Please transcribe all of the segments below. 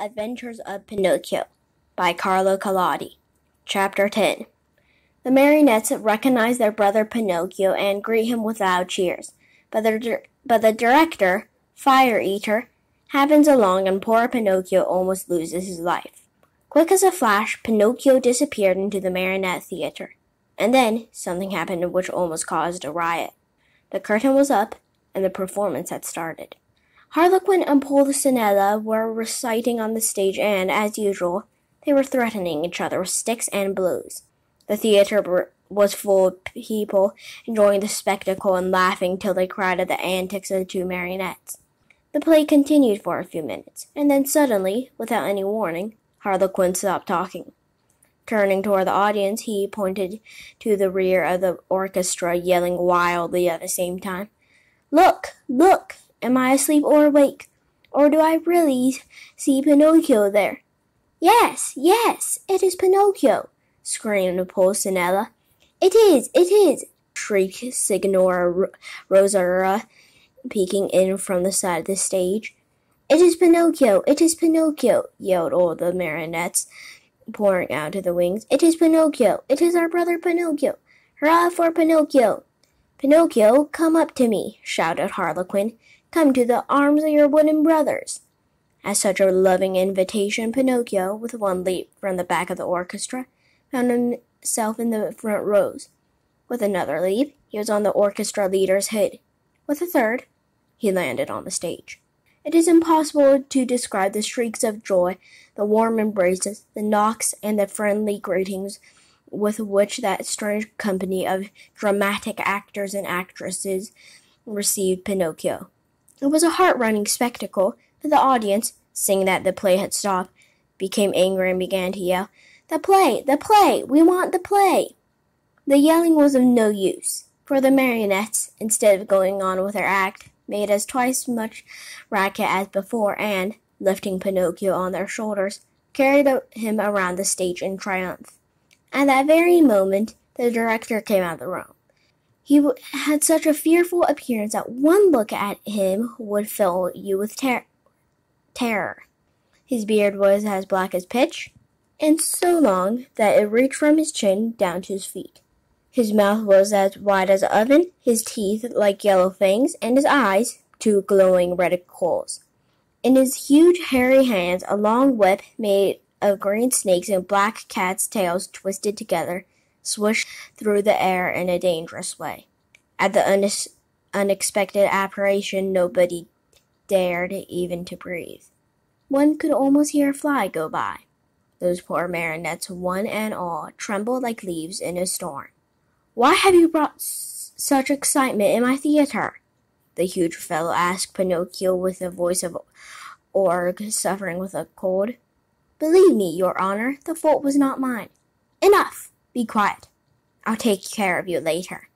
Adventures of Pinocchio by Carlo Collodi. Chapter 10. The marionettes recognize their brother Pinocchio and greet him with loud cheers. But the director, Fire Eater, happens along and poor Pinocchio almost loses his life. Quick as a flash, Pinocchio disappeared into the marionette theater. And then something happened which almost caused a riot. The curtain was up, and the performance had started. Harlequin and Pulcinella were reciting on the stage, and, as usual, they were threatening each other with sticks and blows. The theater was full of people enjoying the spectacle and laughing till they cried at the antics of the two marionettes. The play continued for a few minutes, and then suddenly, without any warning, Harlequin stopped talking. Turning toward the audience, he pointed to the rear of the orchestra, yelling wildly at the same time, "Look! Look! Am I asleep or awake? Or do I really see Pinocchio there?" "Yes, yes, it is Pinocchio!" screamed Pulcinella. "It is!" shrieked Signora Rosaura, peeking in from the side of the stage. "It is Pinocchio! It is Pinocchio!" yelled all the marionettes, pouring out to the wings. "It is Pinocchio! It is our brother Pinocchio! Hurrah for Pinocchio!" "Pinocchio, come up to me!" shouted Harlequin. "Come to the arms of your wooden brothers." At such a loving invitation, Pinocchio, with one leap from the back of the orchestra, found himself in the front rows. With another leap, he was on the orchestra leader's head. With a third, he landed on the stage. It is impossible to describe the shrieks of joy, the warm embraces, the knocks, and the friendly greetings with which that strange company of dramatic actors and actresses received Pinocchio. It was a heart-rending spectacle, but the audience, seeing that the play had stopped, became angry and began to yell, "The play! The play! We want the play!" The yelling was of no use, for the marionettes, instead of going on with their act, made as twice much racket as before, and, lifting Pinocchio on their shoulders, carried him around the stage in triumph. At that very moment, the director came out of the room. He had such a fearful appearance that one look at him would fill you with terror. His beard was as black as pitch, and so long that it reached from his chin down to his feet. His mouth was as wide as an oven, his teeth like yellow fangs, and his eyes two glowing red coals. In his huge hairy hands a long whip made of green snakes and black cats' tails twisted together swished through the air in a dangerous way. At the unexpected apparition, nobody dared even to breathe. One could almost hear a fly go by. Those poor marionettes, one and all, trembled like leaves in a storm. "Why have you brought such excitement in my theater?" the huge fellow asked Pinocchio with the voice of Org suffering with a cold. "Believe me, your honor, the fault was not mine." "Enough! Be quiet. I'll take care of you later."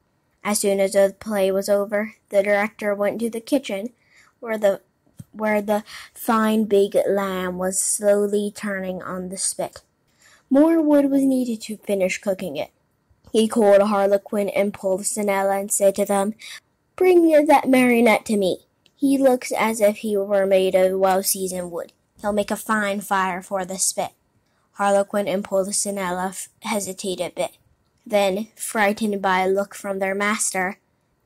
As soon as the play was over, the director went to the kitchen, where the fine big lamb was slowly turning on the spit. More wood was needed to finish cooking it. He called Harlequin and Pulcinella and said to them, "Bring that marionette to me. He looks as if he were made of well-seasoned wood. He'll make a fine fire for the spit." Harlequin and Pulcinella hesitated a bit. Then, frightened by a look from their master,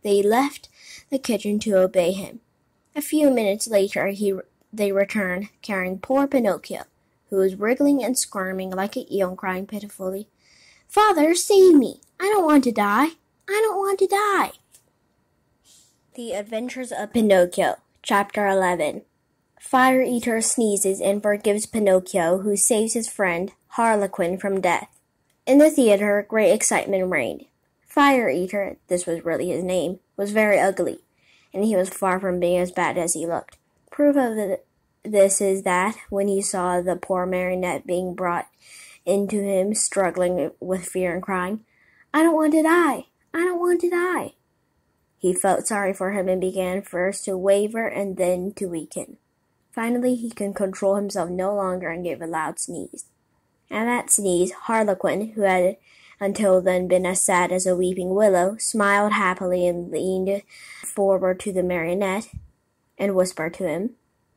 they left the kitchen to obey him. A few minutes later they returned, carrying poor Pinocchio, who was wriggling and squirming like an eel and crying pitifully, "Father, save me! I don't want to die! I don't want to die!" The Adventures of Pinocchio, Chapter 11. Fire Eater sneezes and forgives Pinocchio, who saves his friend, Harlequin, from death. In the theater, great excitement reigned. Fire Eater, this was really his name, was very ugly, and he was far from being as bad as he looked. Proof of this is that, when he saw the poor marionette being brought into him, struggling with fear and crying, "I don't want to die! I don't want to die!" he felt sorry for him and began first to waver and then to weaken. Finally, he could control himself no longer and gave a loud sneeze. At that sneeze, Harlequin, who had until then been as sad as a weeping willow, smiled happily and leaned forward to the marionette and whispered to him,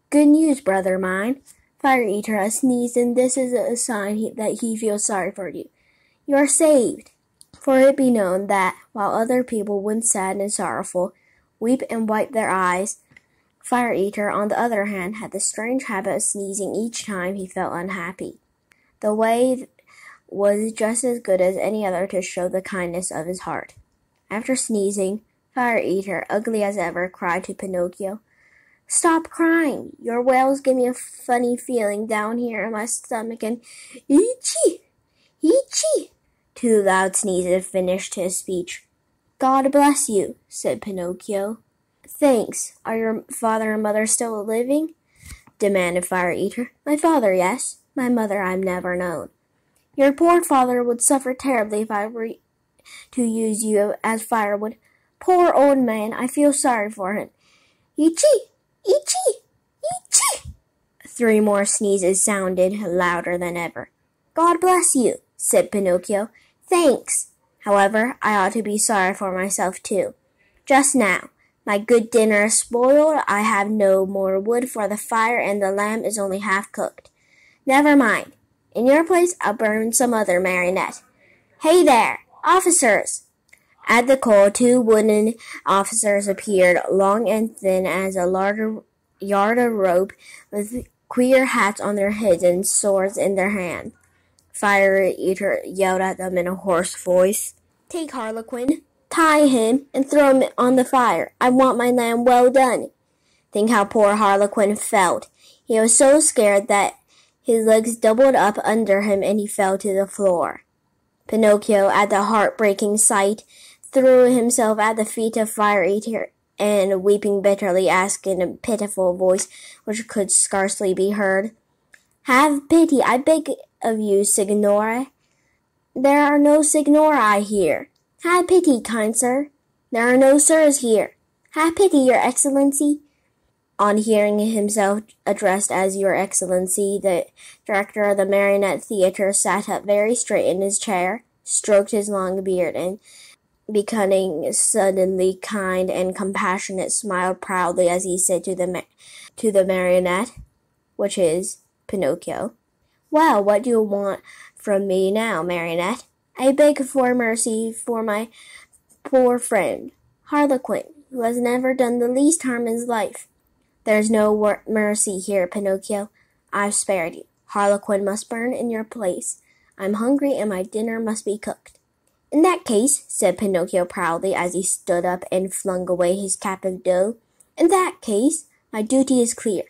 "Good news, brother mine. Fire Eater has sneezed, and this is a sign that he feels sorry for you. You are saved. For it be known that, while other people, when sad and sorrowful, weep and wipe their eyes, Fire Eater, on the other hand, had the strange habit of sneezing each time he felt unhappy. The way was just as good as any other to show the kindness of his heart. After sneezing, Fire Eater, ugly as ever, cried to Pinocchio, "Stop crying! Your wails give me a funny feeling down here in my stomach, and Eechee! Eechee!" Two loud sneezes finished his speech. "God bless you," said Pinocchio. "Thanks. Are your father and mother still living?" demanded Fire Eater. "My father, yes. My mother I've never known." "Your poor father would suffer terribly if I were to use you as firewood. Poor old man, I feel sorry for him. Eechee! Eechee! Eechee!" Three more sneezes sounded louder than ever. "God bless you," said Pinocchio. "Thanks. However, I ought to be sorry for myself too. Just now, my good dinner is spoiled, I have no more wood for the fire, and the lamb is only half cooked. Never mind. In your place, I'll burn some other marionette. Hey there, officers!" At the call, two wooden officers appeared, long and thin as a yard of rope, with queer hats on their heads and swords in their hands. Fire Eater yelled at them in a hoarse voice, "Take Harlequin, tie him, and throw him on the fire. I want my lamb well done." Think how poor Harlequin felt. He was so scared that his legs doubled up under him and he fell to the floor. Pinocchio, at the heartbreaking sight, threw himself at the feet of Fire Eater and, weeping bitterly, asked in a pitiful voice which could scarcely be heard, "Have pity, I beg of you, Signore. There are no signori here. Have pity, kind sir. There are no sirs here. Have pity, your excellency." On hearing himself addressed as Your Excellency, the director of the Marionette Theatre sat up very straight in his chair, stroked his long beard, and, becoming suddenly kind and compassionate, smiled proudly as he said to the marionette, which is Pinocchio, "Well, what do you want from me now, marionette? I beg for mercy for my poor friend, Harlequin, who has never done the least harm in his life." "There's no mercy here, Pinocchio. I've spared you. Harlequin must burn in your place. I'm hungry and my dinner must be cooked." "In that case," said Pinocchio proudly as he stood up and flung away his cap of dough, "in that case, my duty is clear.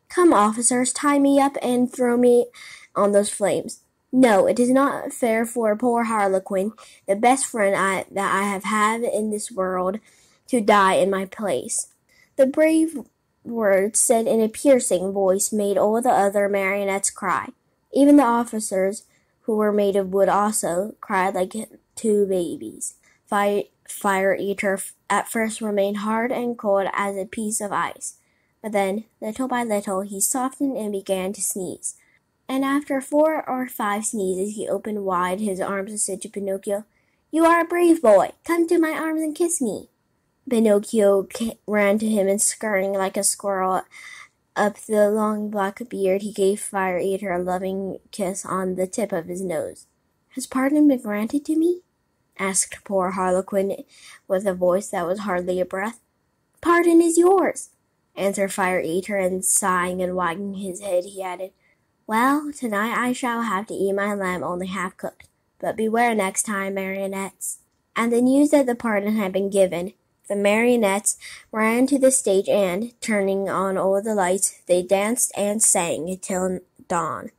Come, officers, tie me up and throw me on those flames. No, it is not fair for poor Harlequin, the best friend that I have had in this world, to die in my place." The brave words, said in a piercing voice, made all the other marionettes cry. Even the officers, who were made of wood also, cried like two babies. Fire Eater at first remained hard and cold as a piece of ice, but then, little by little, he softened and began to sneeze. And after 4 or 5 sneezes, he opened wide his arms and said to Pinocchio, "You are a brave boy. Come to my arms and kiss me." Pinocchio ran to him and, scurrying like a squirrel up the long black beard, he gave Fire Eater a loving kiss on the tip of his nose. "Has pardon been granted to me?" asked poor Harlequin with a voice that was hardly a breath. "Pardon is yours," answered Fire Eater, and sighing and wagging his head, he added, "Well, tonight I shall have to eat my lamb only half cooked, but beware next time, marionettes." And the news that the pardon had been given, the marionettes ran to the stage and, turning on all the lights, they danced and sang till dawn.